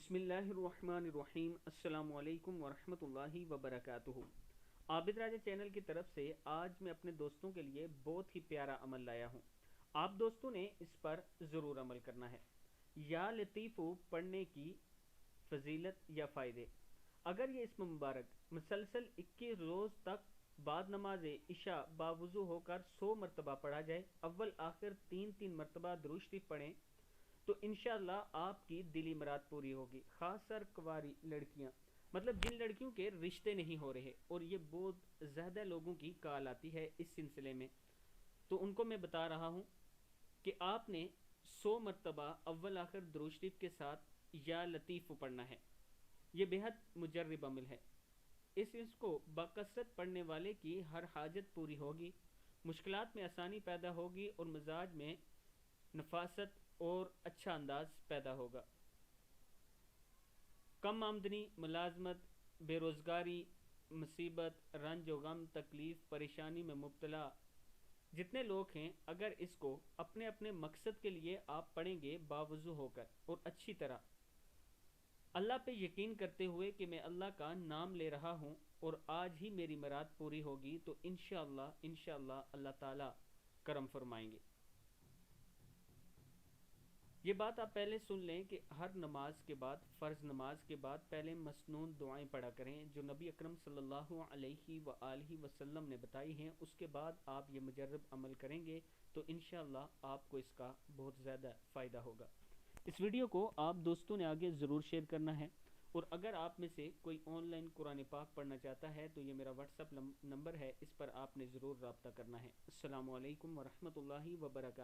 بسم اللہ الرحمن الرحیم۔ السلام علیکم ورحمۃ اللہ وبرکاتہ۔ عابد راجہ چینل کی طرف سے آج میں اپنے دوستوں کے لیے بہت ہی پیارا عمل لایا ہوں۔ آپ دوستوں نے اس پر ضرور عمل کرنا ہے۔ یا لطیفو پڑھنے کی فضیلت یا فائدے۔ اگر یہ اسم مبارک مسلسل 21 روز تک بعد نماز عشاء باوضو ہو کر 100 مرتبہ پڑھا جائے، اول آخر 3 مرتبہ درود شریف پڑھیں تو انشاءاللہ آپ کی دلی مراد پوری ہوگی۔ خاص کر کنواری لڑکیاں، مطلب جن لڑکیوں کے رشتے نہیں ہو رہے، اور یہ بہت زیادہ لوگوں کی کال آتی ہے اس سلسلے میں، تو ان کو میں بتا رہا ہوں کہ آپ نے 100 مرتبہ اول آخر درود شریف کے ساتھ یا لطیف پڑھنا ہے۔ یہ بہت مجرب عمل ہے۔ اس کو بکثرت پڑھنے والے کی ہر حاجت پوری ہوگی، مشکلات میں آسانی پیدا ہوگی اور مزاج میں نفاست اور اچھا انداز پیدا ہوگا۔ کم آمدنی، ملازمت، بے روزگاری، مصیبت، رنج و غم، تکلیف، پریشانی میں مبتلا جتنے لوگ ہیں، اگر اس کو اپنے اپنے مقصد کے لیے آپ پڑھیں گے باوضو ہو کر اور اچھی طرح اللہ پہ یقین کرتے ہوئے کہ میں اللہ کا نام لے رہا ہوں اور آج ہی میری مراد پوری ہوگی، تو انشاءاللہ اللہ تعالی کرم فرمائیں گے۔ یہ بات آپ پہلے سن لیں کہ ہر نماز کے بعد، فرض نماز کے بعد پہلے مسنون دعائیں پڑھا کریں جو نبی اکرم صلی اللہ علیہ وآلہ وسلم نے بتائی ہیں۔ اس کے بعد آپ یہ مجرب عمل کریں گے تو انشاءاللہ آپ کو اس کا بہت زیادہ فائدہ ہوگا۔ اس ویڈیو کو آپ دوستوں نے آگے ضرور شیئر کرنا ہے، اور اگر آپ میں سے کوئی آن لائن قرآن پاک پڑھنا چاہتا ہے تو یہ میرا واٹس ایپ نمبر ہے، اس پر آپ نے ضرور رابطہ کرنا ہے۔ السلام علیکم ورحمۃ اللہ وبرکاتہ۔